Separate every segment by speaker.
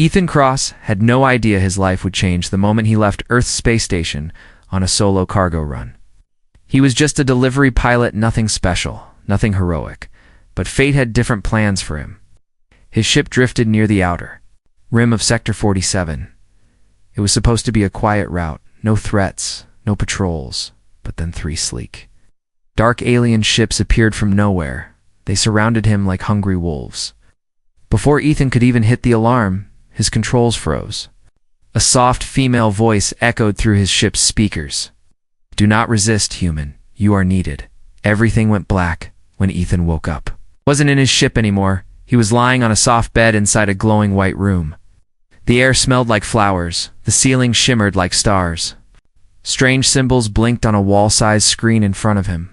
Speaker 1: Ethan Cross had no idea his life would change the moment he left Earth's space station on a solo cargo run. He was just a delivery pilot, nothing special, nothing heroic, but fate had different plans for him. His ship drifted near the outer rim of Sector 47. It was supposed to be a quiet route, no threats, no patrols, but then 3 sleek, dark alien ships appeared from nowhere. They surrounded him like hungry wolves. Before Ethan could even hit the alarm, his controls froze. A soft female voice echoed through his ship's speakers. "Do not resist, human. You are needed." Everything went black when Ethan woke up. He wasn't in his ship anymore. He was lying on a soft bed inside a glowing white room. The air smelled like flowers. The ceiling shimmered like stars. Strange symbols blinked on a wall-sized screen in front of him.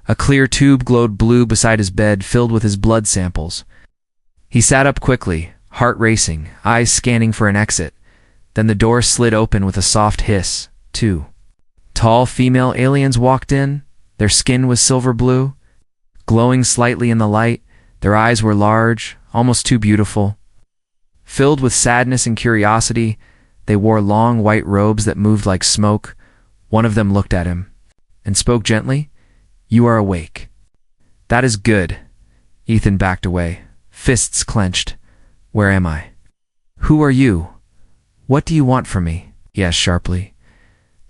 Speaker 1: A clear tube glowed blue beside his bed, filled with his blood samples. He sat up quickly, heart racing, eyes scanning for an exit. Then the door slid open with a soft hiss. 2 tall female aliens walked in. Their skin was silver blue, glowing slightly in the light. Their eyes were large, almost too beautiful. Filled with sadness and curiosity, they wore long white robes that moved like smoke. One of them looked at him and spoke gently. "You are awake." "That is good." Ethan backed away, fists clenched. "Where am I?" "Who are you? What do you want from me?" he asked sharply.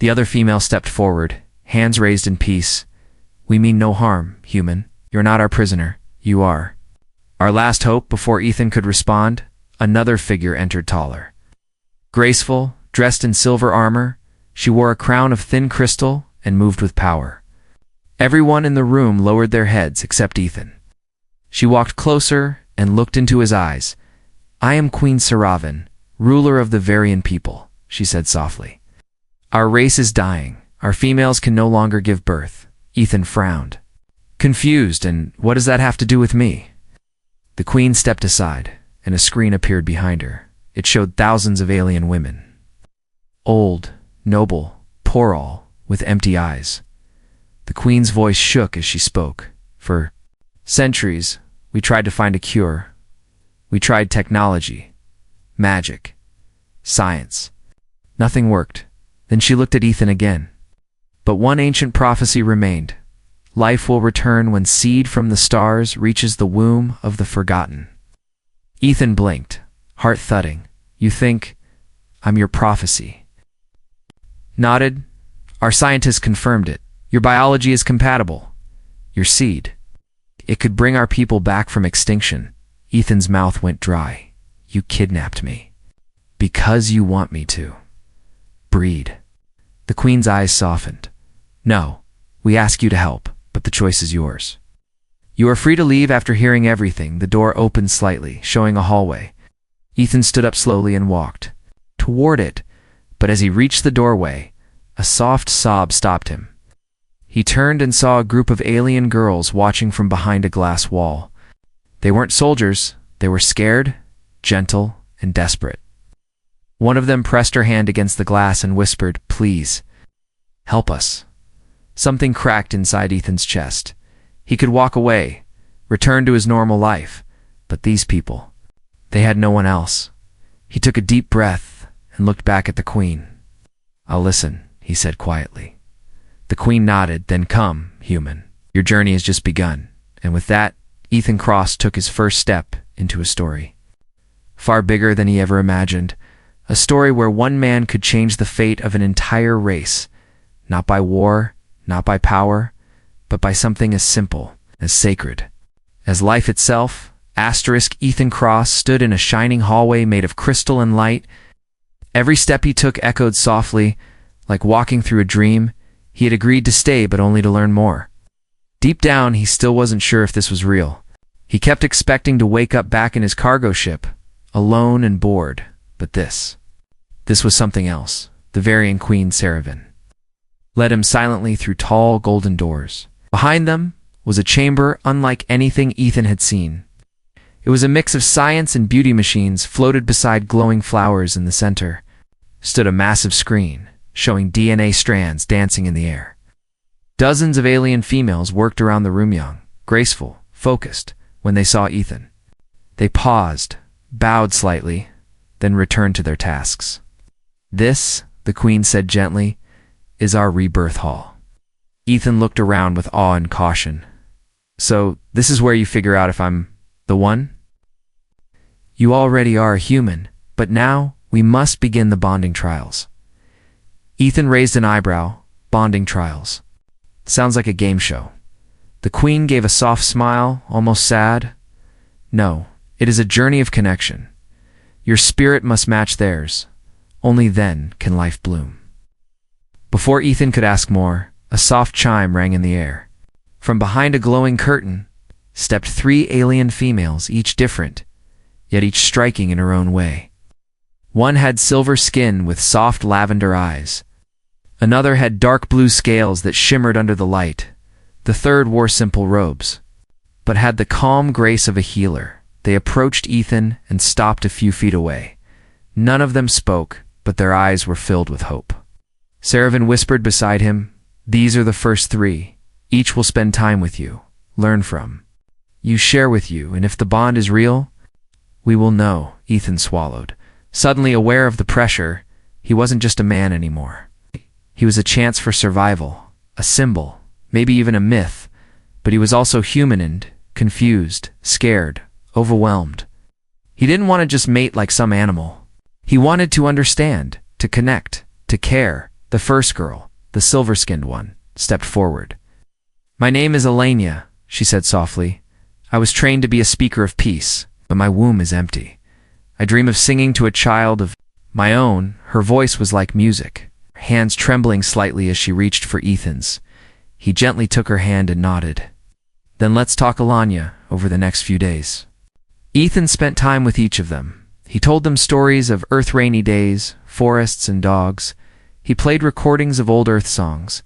Speaker 1: The other female stepped forward, hands raised in peace. "We mean no harm, human. You're not our prisoner. You are our last hope." Before Ethan could respond, another figure entered, taller, graceful, dressed in silver armor. She wore a crown of thin crystal and moved with power. Everyone in the room lowered their heads except Ethan. She walked closer and looked into his eyes. "I am Queen Saravan, ruler of the Varian people," she said softly. "Our race is dying. Our females can no longer give birth." Ethan frowned, confused. "And what does that have to do with me?" The queen stepped aside, and a screen appeared behind her. It showed thousands of alien women. Old, noble, poor, all with empty eyes. The queen's voice shook as she spoke. "For centuries, we tried to find a cure. We tried technology, magic, science. Nothing worked." Then she looked at Ethan again. "But one ancient prophecy remained. Life will return when seed from the stars reaches the womb of the forgotten." Ethan blinked, heart thudding. "You think I'm your prophecy?" Nodded. "Our scientists confirmed it. Your biology is compatible. Your seed. It could bring our people back from extinction." Ethan's mouth went dry. "You kidnapped me. Because you want me to. Breed." The queen's eyes softened. "No, we ask you to help, but the choice is yours. You are free to leave after hearing everything." The door opened slightly, showing a hallway. Ethan stood up slowly and walked toward it, but as he reached the doorway, a soft sob stopped him. He turned and saw a group of alien girls watching from behind a glass wall. They weren't soldiers. They were scared, gentle, and desperate. One of them pressed her hand against the glass and whispered, "Please, help us." Something cracked inside Ethan's chest. He could walk away, return to his normal life, but these people, they had no one else. He took a deep breath and looked back at the queen. "I'll listen," he said quietly. The queen nodded. "Then come, human. Your journey has just begun." And with that, Ethan Cross took his first step into a story. Far bigger than he ever imagined. A story where one man could change the fate of an entire race, not by war, not by power, but by something as simple, as sacred, as life itself. Ethan Cross stood in a shining hallway made of crystal and light. Every step he took echoed softly, like walking through a dream. He had agreed to stay, but only to learn more. Deep down, he still wasn't sure if this was real. He kept expecting to wake up back in his cargo ship, alone and bored. But this was something else. The Varian Queen Saravan led him silently through tall golden doors. Behind them was a chamber unlike anything Ethan had seen. It was a mix of science and beauty machines. Floated beside glowing flowers in the center stood a massive screen, showing DNA strands dancing in the air. Dozens of alien females worked around the room, young, graceful, focused. When they saw Ethan, they paused, bowed slightly. then returned to their tasks. "This," the queen said gently, "is our rebirth hall." Ethan looked around with awe and caution. "So, this is where you figure out if I'm the one?" "You already are a human, but now we must begin the bonding trials." Ethan raised an eyebrow. Bonding trials. Sounds like a game show. The queen gave a soft smile, almost sad. "No, it is a journey of connection. Your spirit must match theirs. Only then can life bloom." Before Ethan could ask more, a soft chime rang in the air. From behind a glowing curtain stepped 3 alien females, each different, yet each striking in her own way. One had silver skin with soft lavender eyes. Another had dark blue scales that shimmered under the light. The third wore simple robes, but had the calm grace of a healer. They approached Ethan and stopped a few feet away. None of them spoke, but their eyes were filled with hope. Saravan whispered beside him, "These are the first 3. Each will spend time with you, learn from. You share with you, and if the bond is real, we will know." Ethan swallowed. Suddenly aware of the pressure, he wasn't just a man anymore. He was a chance for survival, a symbol, maybe even a myth, but he was also human and confused, scared, overwhelmed. He didn't want to just mate like some animal. He wanted to understand, to connect, to care. The first girl, the silver-skinned one, stepped forward. "My name is Elenia," she said softly. "I was trained to be a speaker of peace, but my womb is empty. I dream of singing to a child of my own." Her voice was like music, her hands trembling slightly as she reached for Ethan's. He gently took her hand and nodded. "Then let's talk Elenia over the next few days." Ethan spent time with each of them. He told them stories of Earth rainy days, forests and dogs. He played recordings of old Earth songs,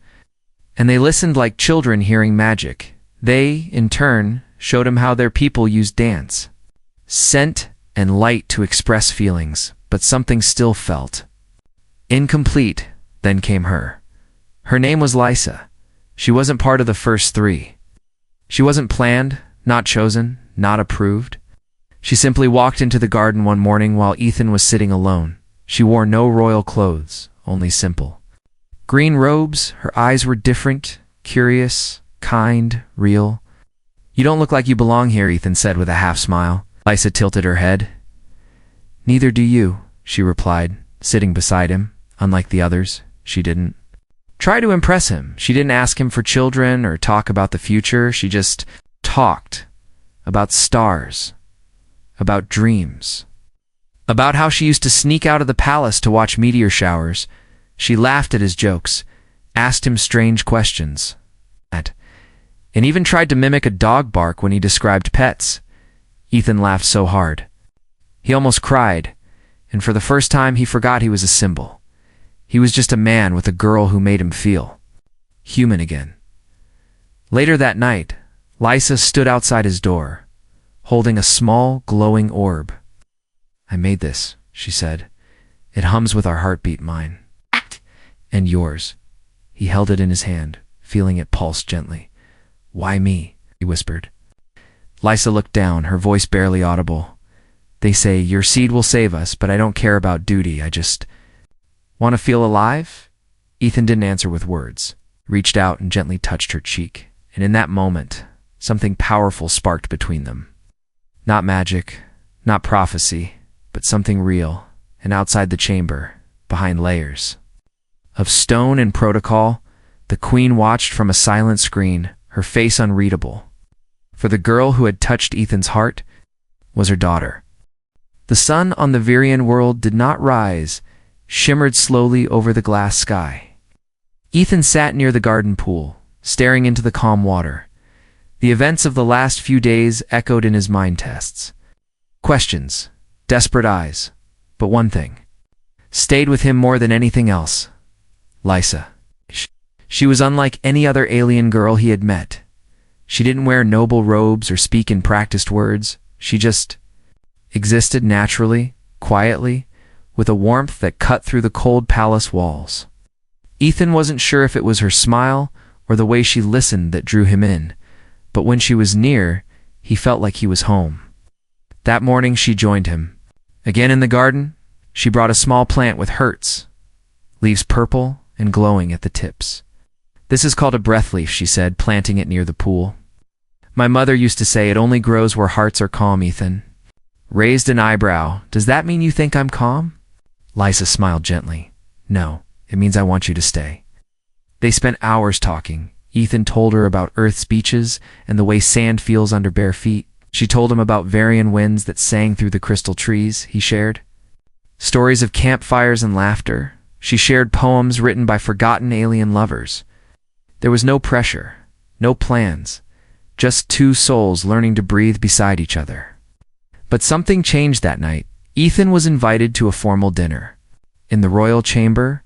Speaker 1: and they listened like children hearing magic. They, in turn, showed him how their people used dance, scent, and light to express feelings, but something still felt incomplete. Then came her. Her name was Lysa. She wasn't part of the first 3. She wasn't planned, not chosen, not approved. She simply walked into the garden one morning while Ethan was sitting alone. She wore no royal clothes, only simple green robes. Her eyes were different, curious, kind, real. "You don't look like you belong here," Ethan said with a half smile. Lysa tilted her head. "Neither do you," she replied, sitting beside him. Unlike the others, she didn't try to impress him. She didn't ask him for children or talk about the future. She just talked about stars, about dreams, about how she used to sneak out of the palace to watch meteor showers. She laughed at his jokes, asked him strange questions, and even tried to mimic a dog bark when he described pets. Ethan laughed so hard he almost cried, and for the first time he forgot he was a symbol. He was just a man with a girl who made him feel human again. Later that night, Lysa stood outside his door, holding a small, glowing orb. "I made this," she said. "It hums with our heartbeat, mine. And yours." He held it in his hand, feeling it pulse gently. "Why me?" he whispered. Lysa looked down, her voice barely audible. "They say your seed will save us, but I don't care about duty. I just want to feel alive." Ethan didn't answer with words, reached out and gently touched her cheek. And in that moment, something powerful sparked between them. Not magic, not prophecy, but something real, and outside the chamber, behind layers of stone and protocol, the queen watched from a silent screen, her face unreadable. For the girl who had touched Ethan's heart was her daughter. The sun on the Virian world did not rise, shimmered slowly over the glass sky. Ethan sat near the garden pool, staring into the calm water. The events of the last few days echoed in his mind tests. Questions, desperate eyes, but one thing stayed with him more than anything else. Lysa. She was unlike any other alien girl he had met. She didn't wear noble robes or speak in practiced words. She just existed naturally, quietly, with a warmth that cut through the cold palace walls. Ethan wasn't sure if it was her smile or the way she listened that drew him in, but when she was near, he felt like he was home. That morning she joined him. Again in the garden, She brought a small plant with hurts, leaves purple and glowing at the tips. "This is called a breath leaf," she said, planting it near the pool. "My mother used to say it only grows where hearts are calm, Ethan." Raised an eyebrow. "Does that mean you think I'm calm?" Lysa smiled gently. "No, it means I want you to stay." They spent hours talking. Ethan told her about Earth's beaches and the way sand feels under bare feet. She told him about Varian winds that sang through the crystal trees he shared. Stories of campfires and laughter. She shared poems written by forgotten alien lovers. There was no pressure, no plans, just two souls learning to breathe beside each other. But something changed that night. Ethan was invited to a formal dinner. In the royal chamber,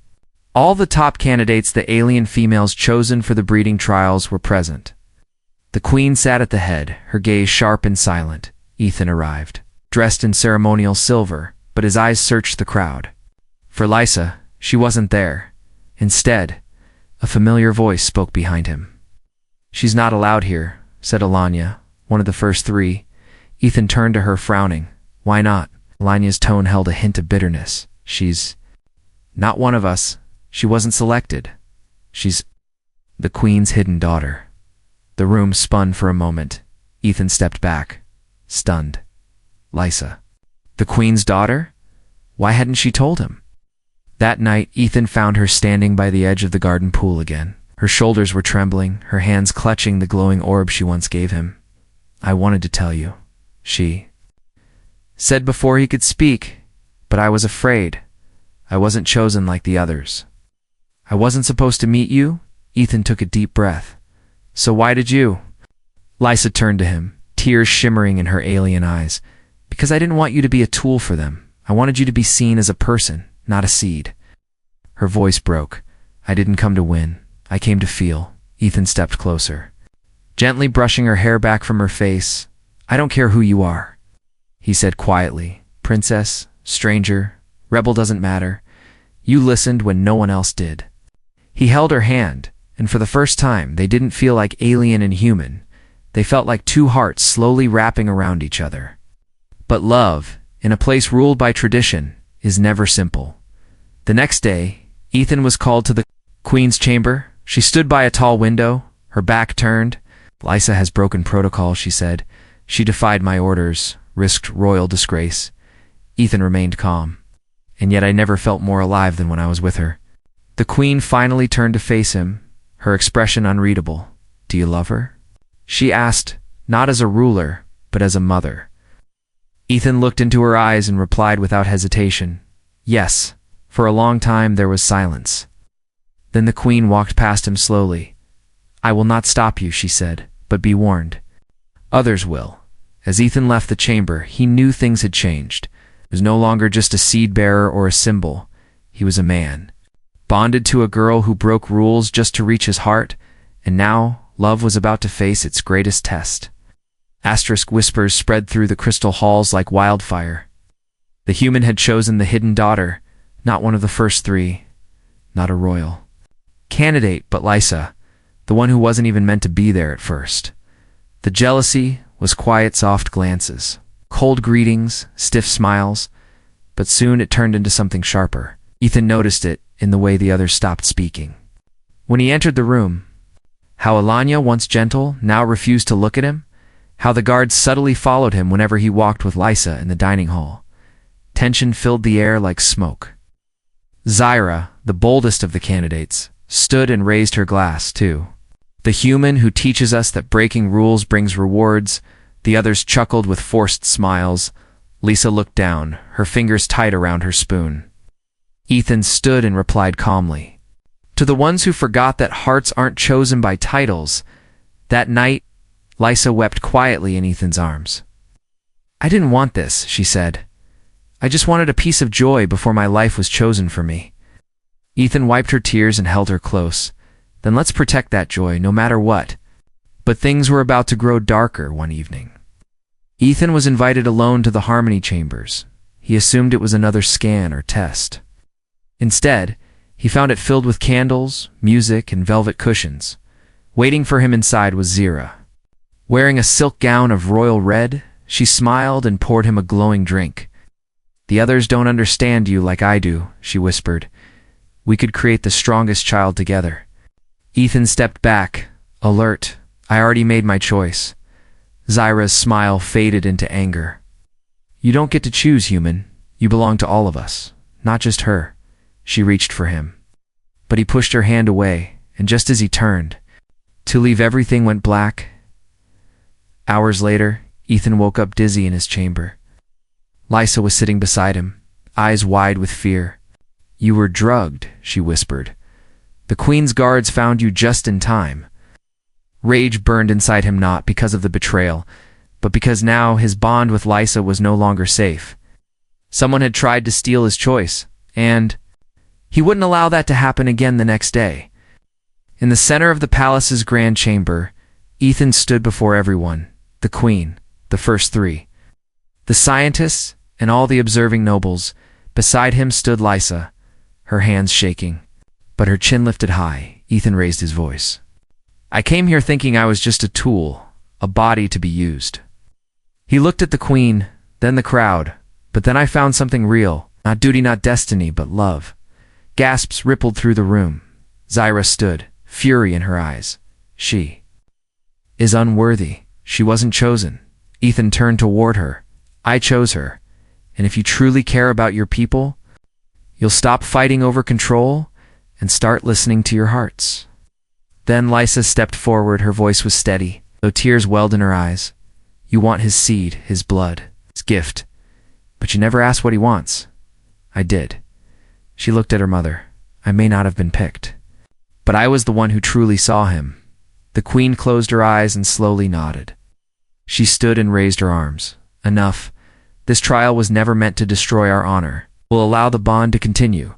Speaker 1: all the top candidates, the alien females chosen for the breeding trials, were present. The queen sat at the head, her gaze sharp and silent. Ethan arrived, dressed in ceremonial silver, but his eyes searched the crowd. For Lysa, she wasn't there. Instead, a familiar voice spoke behind him. "She's not allowed here," said Alanya, one of the first three. Ethan turned to her, frowning. "Why not?" Alanya's tone held a hint of bitterness. "She's not one of us. She wasn't selected. She's the queen's hidden daughter." The room spun for a moment. Ethan stepped back, stunned. Lysa. The queen's daughter? Why hadn't she told him? That night, Ethan found her standing by the edge of the garden pool again. Her shoulders were trembling, her hands clutching the glowing orb she once gave him. "I wanted to tell you," she said before he could speak, "but I was afraid. I wasn't chosen like the others." "I wasn't supposed to meet you?" Ethan took a deep breath. "So why did you?" Lysa turned to him, tears shimmering in her alien eyes. "Because I didn't want you to be a tool for them. I wanted you to be seen as a person, not a seed." Her voice broke. "I didn't come to win. I came to feel." Ethan stepped closer, gently brushing her hair back from her face. "I don't care who you are," he said quietly. "Princess, stranger, rebel, doesn't matter. You listened when no one else did." He held her hand, and for the first time, they didn't feel like alien and human. They felt like two hearts slowly wrapping around each other. But love, in a place ruled by tradition, is never simple. The next day, Ethan was called to the queen's chamber. She stood by a tall window, her back turned. "Lysa has broken protocol," she said. "She defied my orders, risked royal disgrace." Ethan remained calm. "And yet I never felt more alive than when I was with her." The queen finally turned to face him, her expression unreadable. "Do you love her?" she asked, not as a ruler, but as a mother. Ethan looked into her eyes and replied without hesitation, "Yes." For a long time there was silence. Then the queen walked past him slowly. "I will not stop you," she said, "but be warned. Others will." As Ethan left the chamber, he knew things had changed. He was no longer just a seed-bearer or a symbol. He was a man, bonded to a girl who broke rules just to reach his heart, and now love was about to face its greatest test. Asterisk whispers spread through the crystal halls like wildfire. The human had chosen the hidden daughter, not one of the first three, not a royal candidate, but Lysa, the one who wasn't even meant to be there at first. The jealousy was quiet, soft glances, cold greetings, stiff smiles, but soon it turned into something sharper. Ethan noticed it in the way the others stopped speaking. When he entered the room, how Alanya, once gentle, now refused to look at him, how the guards subtly followed him whenever he walked with Lysa in the dining hall. Tension filled the air like smoke. Zyra, the boldest of the candidates, stood and raised her glass, too. "The human who teaches us that breaking rules brings rewards." The others chuckled with forced smiles. Lisa looked down, her fingers tight around her spoon. Ethan stood and replied calmly, "To the ones who forgot that hearts aren't chosen by titles." That night, Lysa wept quietly in Ethan's arms. "I didn't want this," she said. "I just wanted a piece of joy before my life was chosen for me." Ethan wiped her tears and held her close. "Then let's protect that joy, no matter what." But things were about to grow darker one evening. Ethan was invited alone to the Harmony Chambers. He assumed it was another scan or test. Instead, he found it filled with candles, music, and velvet cushions. Waiting for him inside was Zyra. Wearing a silk gown of royal red, she smiled and poured him a glowing drink. The others don't understand you like I do, she whispered. We could create the strongest child together. Ethan stepped back, alert. I already made my choice. Zyra's smile faded into anger. You don't get to choose, human. You belong to all of us, not just her. She reached for him. But he pushed her hand away, and just as he turned to leave, everything went black. Hours later, Ethan woke up dizzy in his chamber. Lysa was sitting beside him, eyes wide with fear. You were drugged, she whispered. The Queen's guards found you just in time. Rage burned inside him, not because of the betrayal, but because now his bond with Lysa was no longer safe. Someone had tried to steal his choice, and he wouldn't allow that to happen again the next day. In the center of the palace's grand chamber, Ethan stood before everyone, the Queen, the first three, the scientists, and all the observing nobles. Beside him stood Lysa, her hands shaking, but her chin lifted high. Ethan raised his voice. I came here thinking I was just a tool, a body to be used. He looked at the Queen, then the crowd, but then I found something real, not duty, not destiny, but love. Gasps rippled through the room. Zyra stood, fury in her eyes. She is unworthy. She wasn't chosen. Ethan turned toward her. I chose her. And if you truly care about your people, you'll stop fighting over control and start listening to your hearts. Then Lysa stepped forward. Her voice was steady, though tears welled in her eyes. You want his seed, his blood, his gift. But you never asked what he wants. I did. She looked at her mother. I may not have been picked, but I was the one who truly saw him. The Queen closed her eyes and slowly nodded. She stood and raised her arms. Enough. This trial was never meant to destroy our honor. We'll allow the bond to continue.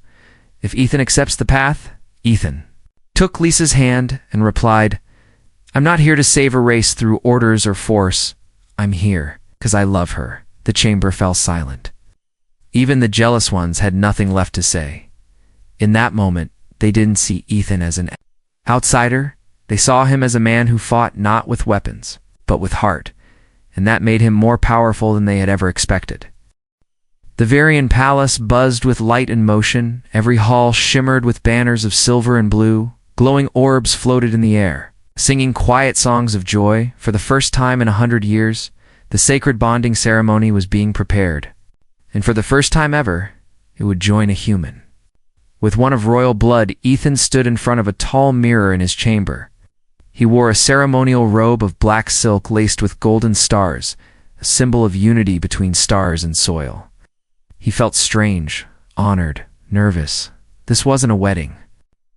Speaker 1: If Ethan accepts the path, Ethan took Lisa's hand and replied, I'm not here to save a race through orders or force. I'm here because I love her. The chamber fell silent. Even the jealous ones had nothing left to say. In that moment, they didn't see Ethan as an outsider. They saw him as a man who fought not with weapons, but with heart, and that made him more powerful than they had ever expected. The Varian palace buzzed with light and motion. Every hall shimmered with banners of silver and blue. Glowing orbs floated in the air, singing quiet songs of joy. For the first time in 100 years, the sacred bonding ceremony was being prepared. And for the first time ever, it would join a human. With one of royal blood, Ethan stood in front of a tall mirror in his chamber. He wore a ceremonial robe of black silk laced with golden stars, a symbol of unity between stars and soil. He felt strange, honored, nervous. This wasn't a wedding.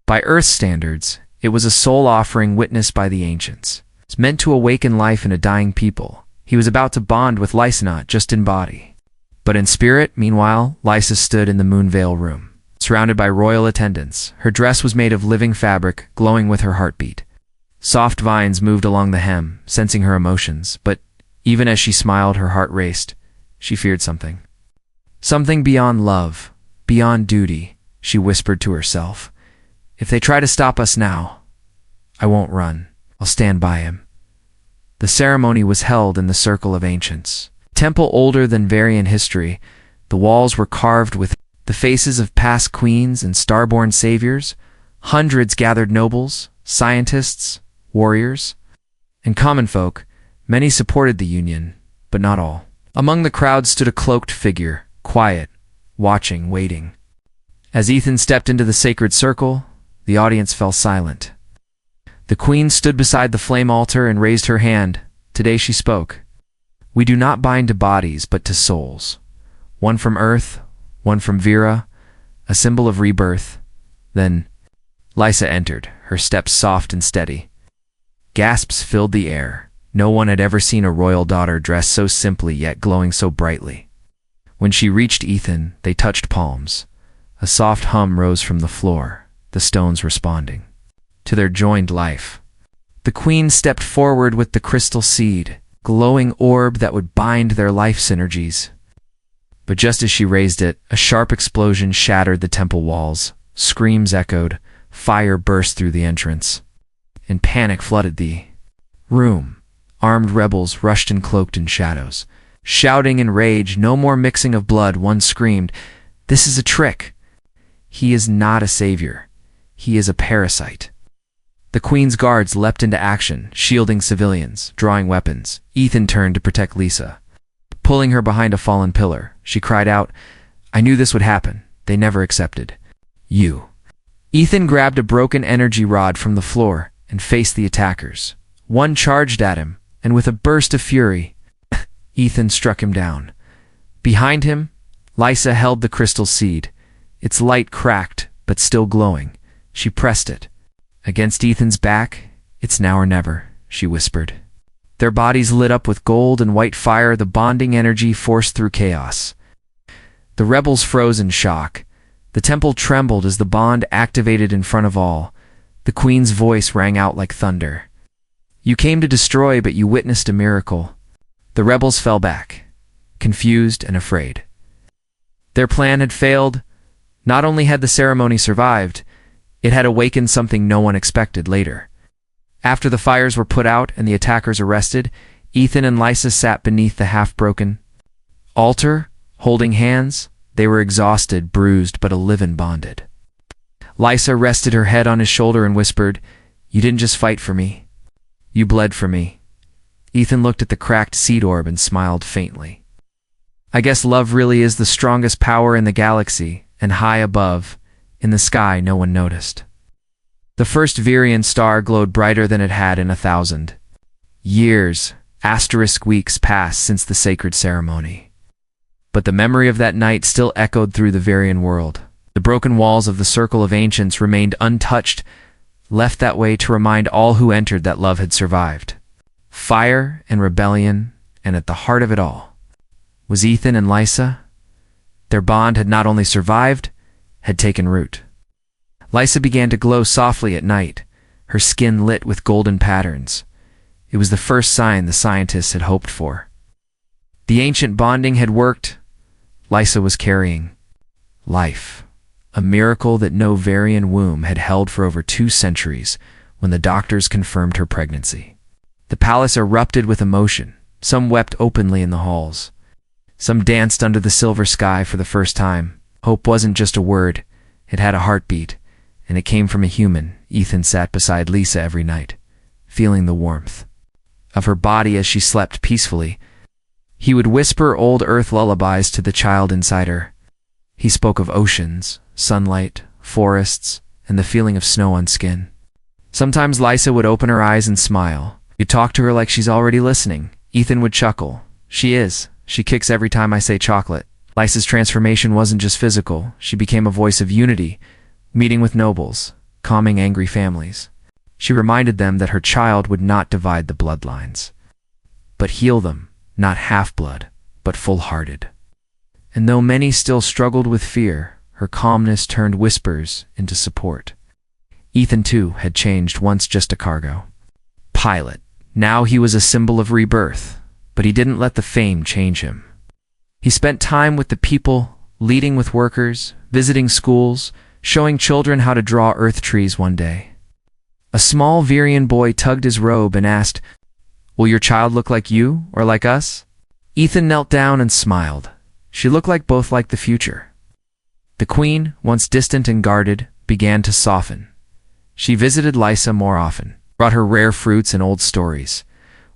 Speaker 1: By Earth standards, it was a soul offering witnessed by the ancients. It's meant to awaken life in a dying people. He was about to bond with Lysa, not just in body, but in spirit. Meanwhile, Lysa stood in the Moonveil room, surrounded by royal attendants. Her dress was made of living fabric, glowing with her heartbeat. Soft vines moved along the hem, sensing her emotions, but even as she smiled, her heart raced. She feared something. Something beyond love, beyond duty, she whispered to herself. If they try to stop us now, I won't run. I'll stand by him. The ceremony was held in the Circle of Ancients, a temple older than Varian history. The walls were carved with the faces of past queens and starborn saviors. Hundreds gathered, nobles, scientists, warriors, and common folk. Many supported the union, but not all. Among the crowd stood a cloaked figure, quiet, watching, waiting. As Ethan stepped into the sacred circle, the audience fell silent. The Queen stood beside the flame altar and raised her hand. Today she spoke. We do not bind to bodies, but to souls. One from Earth, one from Vera, a symbol of rebirth. Then Lysa entered, her steps soft and steady. Gasps filled the air. No one had ever seen a royal daughter dressed so simply yet glowing so brightly. When she reached Ethan, they touched palms. A soft hum rose from the floor, the stones responding to their joined life. The Queen stepped forward with the crystal seed, glowing orb that would bind their life synergies. But just as she raised it, a sharp explosion shattered the temple walls. Screams echoed. Fire burst through the entrance, and panic flooded the room. Armed rebels rushed and cloaked in shadows. Shouting in rage, "No more mixing of blood," one screamed. "This is a trick. He is not a savior. He is a parasite." The Queen's guards leapt into action, shielding civilians, drawing weapons. Ethan turned to protect Lisa. Pulling her behind a fallen pillar, she cried out, "I knew this would happen. They never accepted. You." Ethan grabbed a broken energy rod from the floor and faced the attackers. One charged at him, and with a burst of fury, Ethan struck him down. Behind him, Lisa held the crystal seed. Its light cracked, but still glowing. She pressed it. Against Ethan's back, "It's now or never," she whispered. Their bodies lit up with gold and white fire, the bonding energy forced through chaos. The rebels froze in shock. The temple trembled as the bond activated in front of all. The Queen's voice rang out like thunder. "You came to destroy, but you witnessed a miracle." The rebels fell back, confused and afraid. Their plan had failed. Not only had the ceremony survived, it had awakened something no one expected later. After the fires were put out and the attackers arrested, Ethan and Lisa sat beneath the half-broken altar, holding hands. They were exhausted, bruised, but alive and bonded. Lisa rested her head on his shoulder and whispered, "You didn't just fight for me. You bled for me." Ethan looked at the cracked seed orb and smiled faintly. "I guess love really is the strongest power in the galaxy," and high above, in the sky, no one noticed. The first Virian star glowed brighter than it had in 1,000 years. Asterisk weeks passed since the sacred ceremony. But the memory of that night still echoed through the Virian world. The broken walls of the Circle of Ancients remained untouched, left that way to remind all who entered that love had survived. Fire and rebellion, and at the heart of it all was Ethan and Lisa. Their bond had not only survived, had taken root. Lisa began to glow softly at night, her skin lit with golden patterns. It was the first sign the scientists had hoped for. The ancient bonding had worked. Lisa was carrying life, a miracle that no Varian womb had held for over 2 centuries when the doctors confirmed her pregnancy. The palace erupted with emotion. Some wept openly in the halls. Some danced under the silver sky for the first time. Hope wasn't just a word. It had a heartbeat, and it came from a human. Ethan sat beside Lisa every night, feeling the warmth of her body as she slept peacefully. He would whisper old earth lullabies to the child inside her. He spoke of oceans, sunlight, forests, and the feeling of snow on skin. Sometimes Lisa would open her eyes and smile. You'd talk to her like she's already listening. Ethan would chuckle. "She is. She kicks every time I say chocolate." Lisa's transformation wasn't just physical. She became a voice of unity, meeting with nobles, calming angry families. She reminded them that her child would not divide the bloodlines, but heal them, not half-blood, but full-hearted. And though many still struggled with fear, her calmness turned whispers into support. Ethan, too, had changed, once just a cargo pilot. Now he was a symbol of rebirth, but he didn't let the fame change him. He spent time with the people, leading with workers, visiting schools, showing children how to draw earth trees one day. A small Virian boy tugged his robe and asked, "Will your child look like you or like us?" Ethan knelt down and smiled. She looked like both, like the future. The Queen, once distant and guarded, began to soften. She visited Lisa more often, brought her rare fruits and old stories.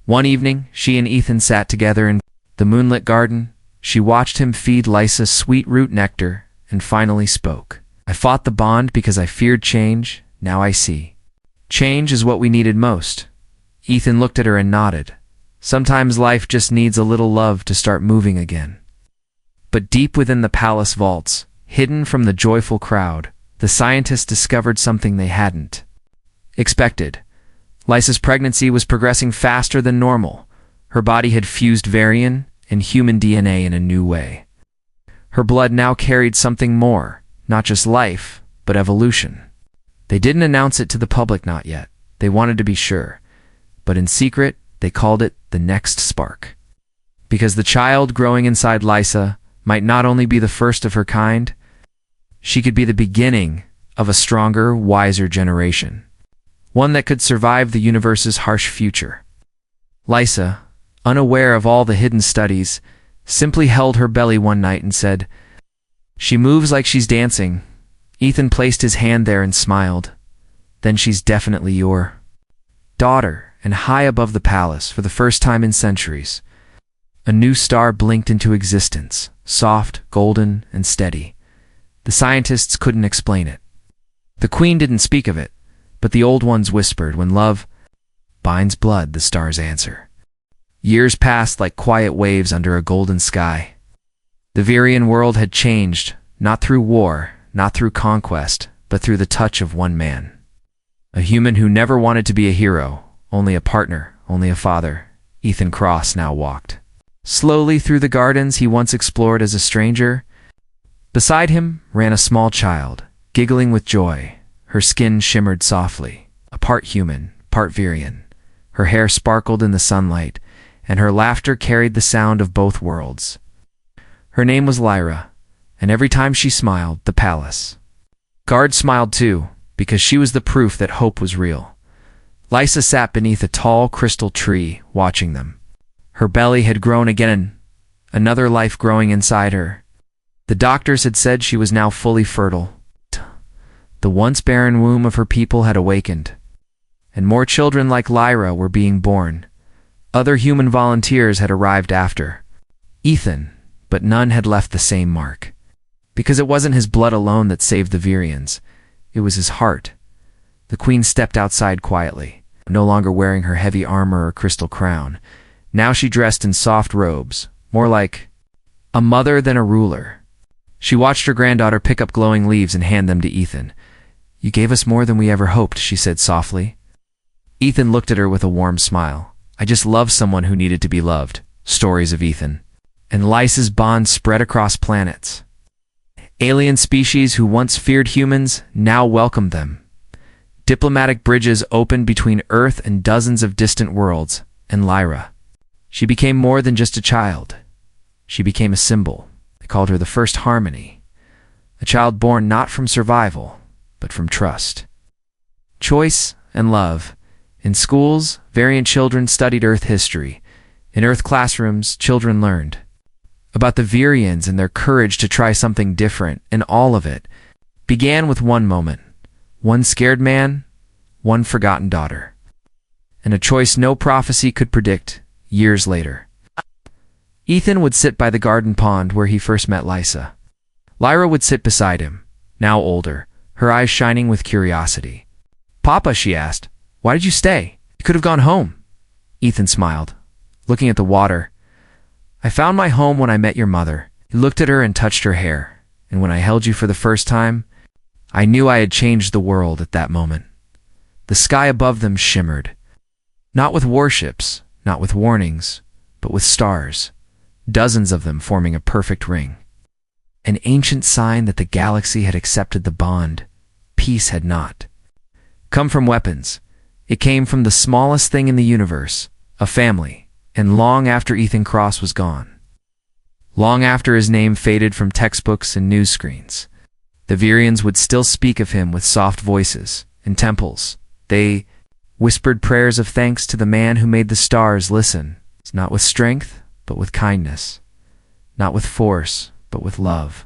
Speaker 1: One evening, she and Ethan sat together in the moonlit garden. She watched him feed Lisa sweet root nectar and finally spoke. "I fought the bond because I feared change. Now I see. Change is what we needed most." Ethan looked at her and nodded. Sometimes life just needs a little love to start moving again. But deep within the palace vaults, hidden from the joyful crowd, the scientists discovered something they hadn't expected. Lisa's pregnancy was progressing faster than normal. Her body had fused Varian and human DNA in a new way. Her blood now carried something more, not just life, but evolution. They didn't announce it to the public, not yet. They wanted to be sure. But in secret, they called it the next spark. Because the child growing inside Lisa might not only be the first of her kind, she could be the beginning of a stronger, wiser generation. One that could survive the universe's harsh future. Lisa, unaware of all the hidden studies, simply held her belly one night and said, "She moves like she's dancing." Ethan placed his hand there and smiled. "Then she's definitely your daughter." And high above the palace, for the first time in centuries, a new star blinked into existence, soft, golden, and steady. The scientists couldn't explain it. The queen didn't speak of it, but the old ones whispered, "When love binds blood," the stars answer. Years passed like quiet waves under a golden sky. The Virian world had changed, not through war, not through conquest, but through the touch of one man. A human who never wanted to be a hero, only a partner, only a father. Ethan Cross now walked slowly through the gardens he once explored as a stranger. Beside him ran a small child, giggling with joy. Her skin shimmered softly, a part human, part Virian. Her hair sparkled in the sunlight, and her laughter carried the sound of both worlds. Her name was Lyra, and every time she smiled, the palace guard smiled too, because she was the proof that hope was real. Lysa sat beneath a tall crystal tree, watching them. Her belly had grown again, another life growing inside her. The doctors had said she was now fully fertile. The once barren womb of her people had awakened, and more children like Lyra were being born. Other human volunteers had arrived after Ethan, but none had left the same mark. Because it wasn't his blood alone that saved the Virians, it was his heart. The queen stepped outside quietly, no longer wearing her heavy armor or crystal crown. Now she dressed in soft robes, more like a mother than a ruler. She watched her granddaughter pick up glowing leaves and hand them to Ethan. "You gave us more than we ever hoped," she said softly. Ethan looked at her with a warm smile. "I just loved someone who needed to be loved." Stories of Ethan and Lysa's bond spread across planets. Alien species who once feared humans now welcomed them. Diplomatic bridges opened between Earth and dozens of distant worlds, and Lyra. She became more than just a child. She became a symbol. They called her the first harmony. A child born not from survival, but from trust, choice, and love. In schools, Variant children studied Earth history. In Earth classrooms, children learned about the Virians and their courage to try something different, and all of it began with one moment. One scared man, one forgotten daughter, and a choice no prophecy could predict. Years later, Ethan would sit by the garden pond where he first met Lysa. Lyra would sit beside him, now older, her eyes shining with curiosity. "Papa," she asked, "why did you stay? You could have gone home." Ethan smiled, looking at the water. "I found my home when I met your mother." He looked at her and touched her hair. "And when I held you for the first time, I knew I had changed the world at that moment." The sky above them shimmered, not with warships, not with warnings, but with stars, dozens of them forming a perfect ring. An ancient sign that the galaxy had accepted the bond. Peace had not come from weapons. It came from the smallest thing in the universe, a family, and long after Ethan Cross was gone, long after his name faded from textbooks and news screens, the Virians would still speak of him with soft voices. In temples, they whispered prayers of thanks to the man who made the stars listen, not with strength, but with kindness, not with force, but with love.